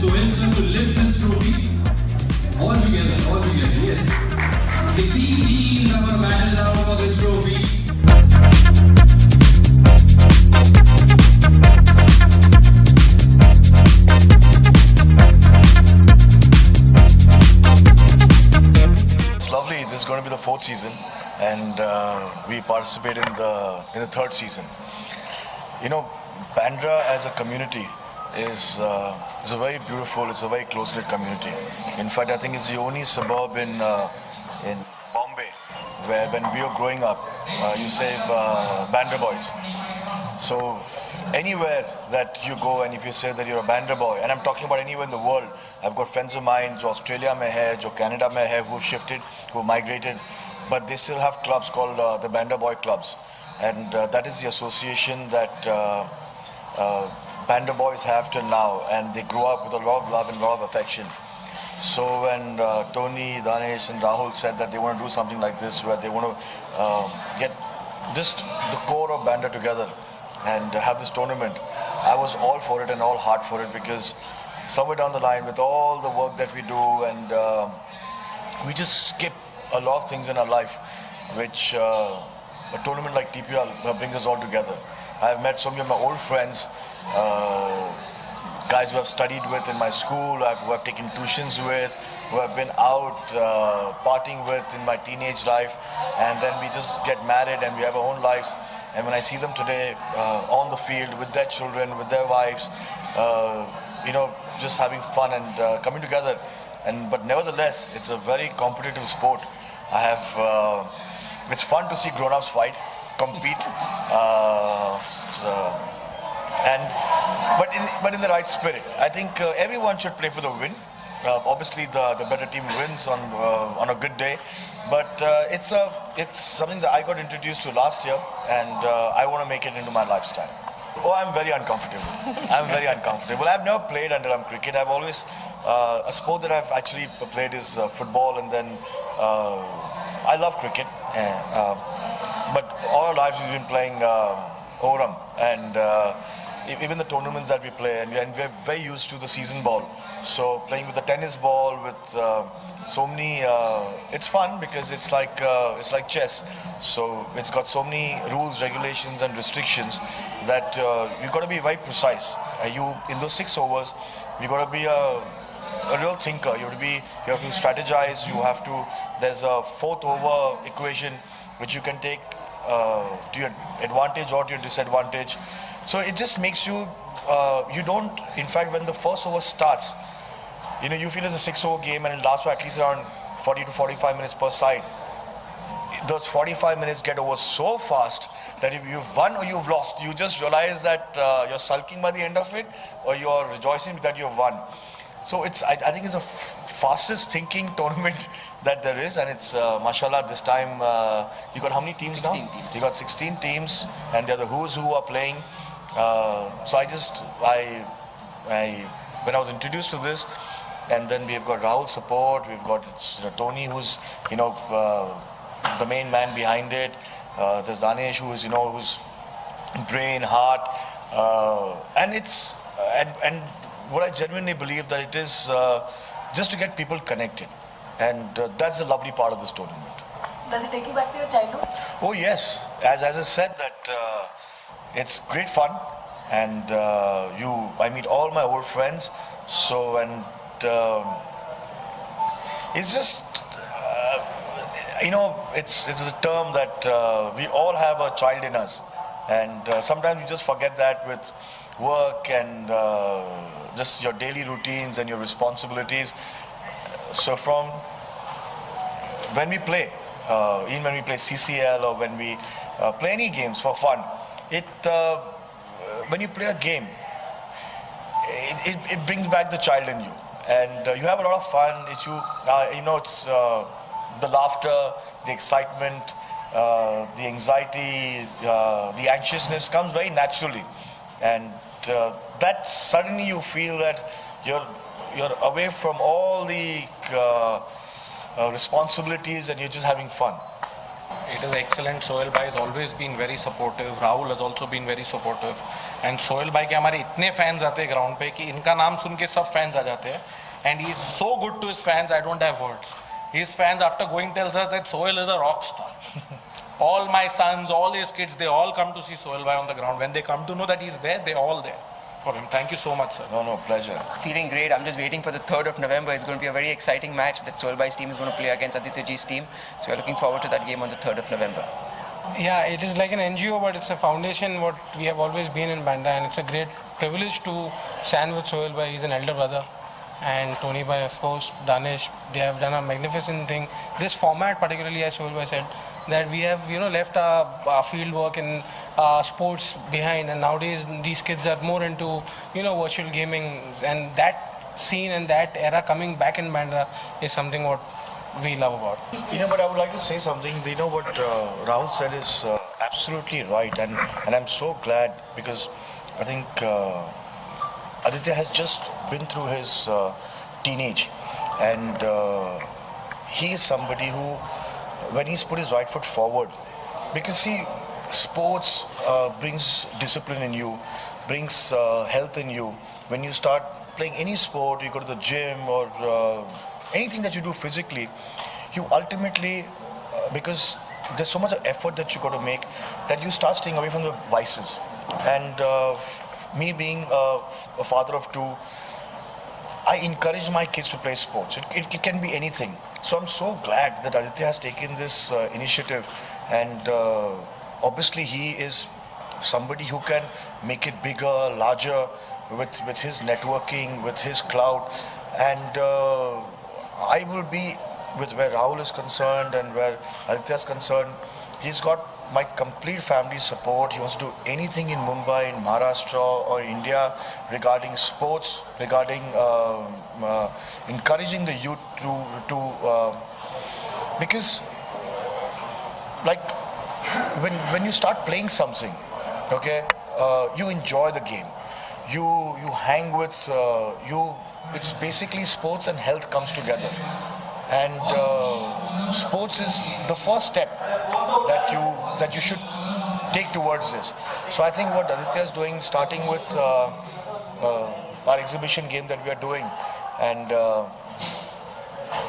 Sohail Khan to lift this trophy. All together, yes. 16 teams have a battle out for this trophy. It's lovely. This is going to be the fourth season, and we participate in the third season. You know, Bandra as a community is a very beautiful, it's a very close-knit community. In fact, I think it's the only suburb in Bombay where when we were growing up, you say Bandra boys. So anywhere that you go and if you say that you're a Bandra boy, and I'm talking about anywhere in the world, I've got friends of mine jo Australia mein hai, jo Canada mein hai, who've shifted, who migrated, but they still have clubs called the Bandra Boy Clubs. And that is the association that Bandra boys have till now, and they grow up with a lot of love and a lot of affection. So when Tony, Daanish and Rahul said that they want to do something like this, where they want to get just the core of Bandra together and have this tournament, I was all for it and all heart for it, because somewhere down the line with all the work that we do, and we just skip a lot of things in our life which a tournament like TPL brings us all together. I have met so many of my old friends, guys who I've studied with in my school, who I've taken tuitions with, who I've been out partying with in my teenage life, and then we just get married and we have our own lives. And when I see them today on the field with their children, with their wives, just having fun and coming together. But nevertheless, it's a very competitive sport. It's fun to see grown-ups fight, compete, but in the right spirit. I think everyone should play for the win. Obviously, the better team wins on a good day. But it's something that I got introduced to last year, and I want to make it into my lifestyle. Oh, I'm very uncomfortable. I've never played underarm cricket. I've always a sport that I've actually played is football, and then I love cricket. But all our lives we've been playing overarm, and even the tournaments that we play, and we're very used to the season ball. So playing with the tennis ball, with so many, it's fun because it's like chess. So it's got so many rules, regulations, and restrictions that you've got to be very precise. In those 6 overs, you've got to be a real thinker. You have to strategize. There's a fourth over equation which you can take to your advantage or to your disadvantage. So it just makes you, in fact, when the first over starts, you feel it's a 6-over game and it lasts for at least around 40 to 45 minutes per side. Those 45 minutes get over so fast that if you've won or you've lost, you just realize that you're sulking by the end of it, or you're rejoicing that you've won. So I think it's the fastest thinking tournament that there is, and it's mashallah this time you got how many teams 16 now? teams. You got 16 teams, and they're the who's who are playing. So when I was introduced to this, and then we've got Rahul's support, we've got Tony, who's the main man behind it. There's Daanish, who's brain, heart, and what I genuinely believe that it is just to get people connected, and that's the lovely part of this tournament. Does it take you back to your childhood? Oh yes, as I said that it's great fun, and I meet all my old friends. So it's just it's a term that we all have a child in us, and sometimes you just forget that with work and just your daily routines and your responsibilities. So from when we play, even when we play CCL or when we play any games for fun, when you play a game, it brings back the child in you, and you have a lot of fun. It's the laughter, the excitement, the anxiety, the anxiousness comes very naturally, and that suddenly you feel that you're away from all the responsibilities and you're just having fun. It is excellent. Sohail bhai has always been very supportive. Rahul has also been very supportive. And Sohail bhai के हमारे इतने fans आते हैं ground पे कि इनका नाम सुन के सब fans आ जाते हैं. And he is so good to his fans, I don't have words. His fans, after going, tells us that Sohail is a rock star. All my sons, all his kids, they all come to see Sohail bhai on the ground. When they come to know that he's there, they're all there for him. Thank you so much, sir. No, pleasure. Feeling great. I'm just waiting for the 3rd of November. It's going to be a very exciting match that Sohail bhai's team is going to play against Aditya Ji's team. So we're looking forward to that game on the 3rd of November. Yeah, it is like an NGO, but it's a foundation, what we have always been in Bandra, and it's a great privilege to stand with Sohail bhai. He's an elder brother. And Tony bhai, of course, Daanish, they have done a magnificent thing. This format, particularly, as Sohail bhai said, that we have, left our field work and sports behind, and nowadays these kids are more into, virtual gaming, and that scene and that era coming back in Bandra is something what we love about. But I would like to say something. What Rahul said is absolutely right, and I'm so glad, because I think Aditya has just been through his teenage, and he is somebody who, when he's put his right foot forward, because sports brings discipline in you, brings health in you. When you start playing any sport, you go to the gym or anything that you do physically, you ultimately, because there's so much effort that you got to make, that you start staying away from the vices. And me being a father of two, I encourage my kids to play sports. It can be anything. So I'm so glad that Aditya has taken this initiative, and obviously he is somebody who can make it bigger, larger, with his networking, with his clout, and I will be with where Rahul is concerned and where Aditya is concerned. He's got my complete family support. He wants to do anything in Mumbai, in Maharashtra or India regarding sports, regarding encouraging the youth to because like when you start playing something, okay, you enjoy the game. You hang with you. It's basically sports and health comes together, and sports is the first step that you should take towards this. So I think what Aditya is doing, starting with our exhibition game that we are doing, and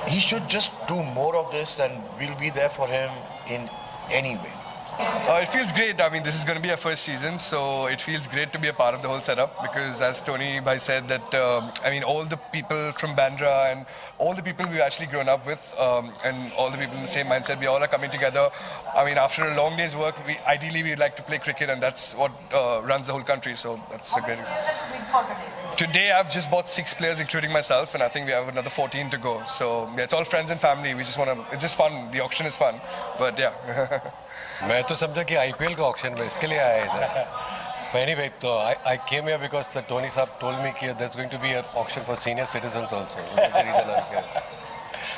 he should just do more of this, and we'll be there for him in any way. It feels great. I mean, this is going to be our first season, so it feels great to be a part of the whole setup, because as Tony bhai said that, all the people from Bandra and all the people we've actually grown up with, and all the people in the same mindset, we all are coming together. I mean, after a long day's work, we'd like to play cricket, and that's what runs the whole country, so that's a great... Today I've just bought 6 players, including myself, and I think we have another 14 to go. So yeah, it's all friends and family. We just want to... It's just fun. The auction is fun, but yeah. मैं तो समझा कि IPL का auction में इसके लिए आया इधर. But anyway, so I came here because Tony Saab told me that there's going to be an auction for senior citizens also. So that's the reason I'm here.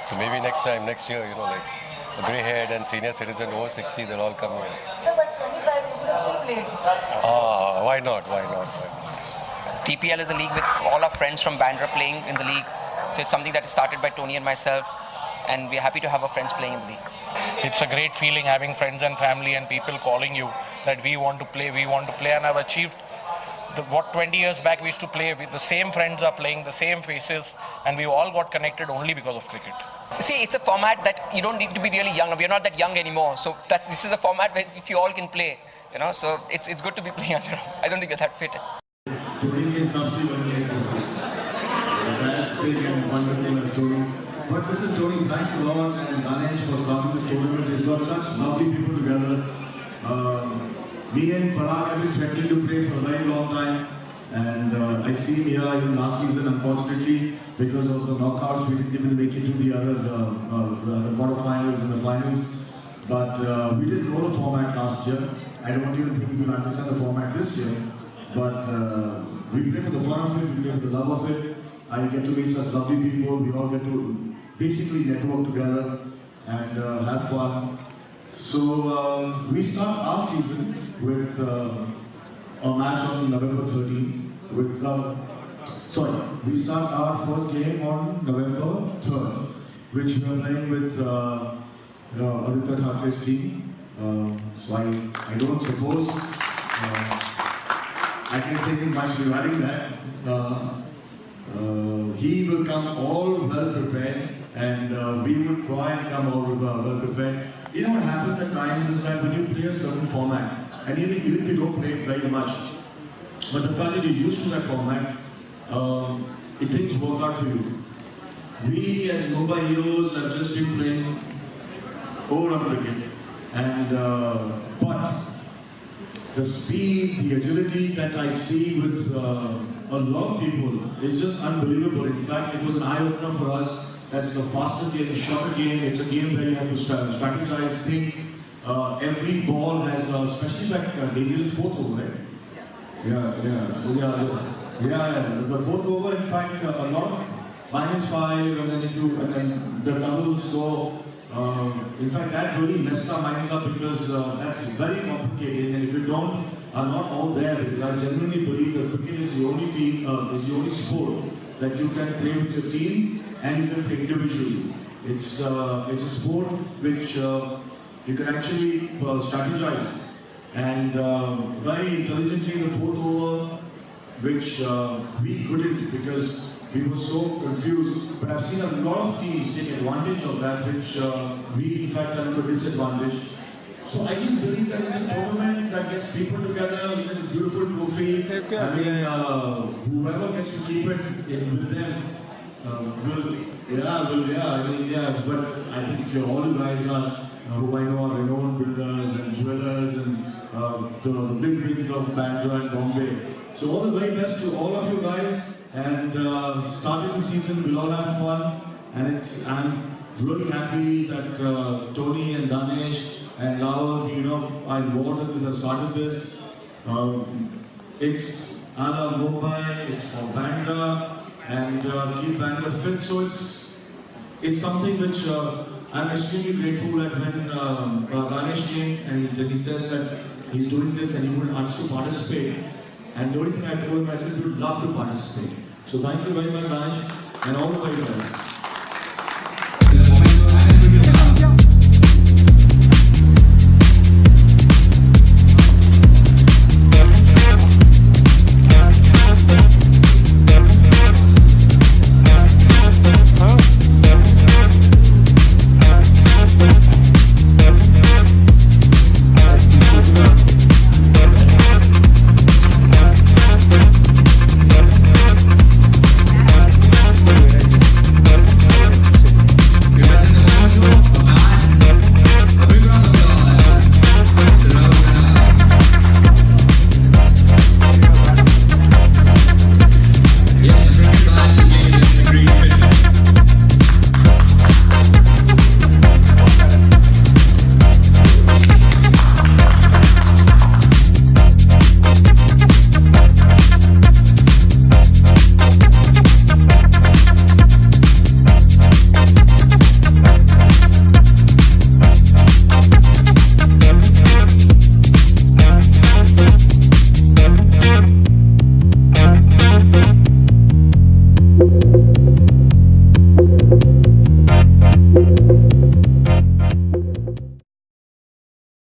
So maybe next year, like a grey-haired and senior citizen over 60, they'll all come here. Sir, but 25, you could have still played. Why not? TPL is a league with all our friends from Bandra playing in the league. So it's something that is started by Tony and myself, and we're happy to have our friends playing in the league. It's a great feeling having friends and family and people calling you that we want to play, and I've achieved what 20 years back we used to play with. The same friends are playing, the same faces, and we all got connected only because of cricket. See, it's a format that you don't need to be really young. We're not that young anymore, so that this is a format where if you all can play, so it's good to be playing under. I don't think we're that fit. But listen, Tony, thanks a lot, and Daanish for starting this tournament. It's got such lovely people together. Me and Parag have been threatening to play for a very long time, and I see him here even last season. Unfortunately, because of the knockouts, we didn't even make it to the other the quarterfinals and the finals. But we didn't know the format last year. I don't even think we will understand the format this year. But we play for the fun of it, we play for the love of it. I get to meet such lovely people. We all get to basically network together and have fun. So we start our season with a match on November 13th. We start our first game on November 3rd, which we are playing with Aditya Thakure's team. So I don't suppose I can say anything much regarding that. He will come all well prepared, and we will try and come all well prepared. You know what happens at times is that when you play a certain format, and even if you don't play it very much, but the fact that you're used to that format, things work out for you. We as Mumbai Heroes have just been playing over cricket, and but the speed, the agility that I see with a lot of people is just unbelievable. In fact, it was an eye-opener for us. That's the faster game, shorter game. It's a game where you have to strategize, think. Every ball has, especially that dangerous fourth over, right? Yeah. The fourth over, in fact, a lot of -5, and then the doubles go. In fact, that really messed our minds up because that's very complicated. And if you are not all there, because I genuinely believe that cricket is the only sport that you can play with your team and you can play individually. It's a sport which you can actually strategize, and very intelligently the fourth over, which we couldn't because we were so confused. But I've seen a lot of teams take advantage of that, which we in fact fell into a disadvantage. So I just believe that it's a tournament that gets people together, this beautiful trophy. I mean, whoever gets to keep it with them but I think all you guys are, who I know are renowned builders and jewelers and the big wigs of Bandra and Bombay. So all the very best to all of you guys, and starting the season, we'll all have fun, and I'm really happy that Tony and Daanish and Rahul, are involved in this, have started this. It's a la Mumbai, it's for Bandra, and keep Bandra fit. So it's something which I'm extremely grateful that when Daanish came and he says that he's doing this and he would ask to participate. And the only thing I told him, I said, we would love to participate. So thank you very much, Daanish, and all the very best.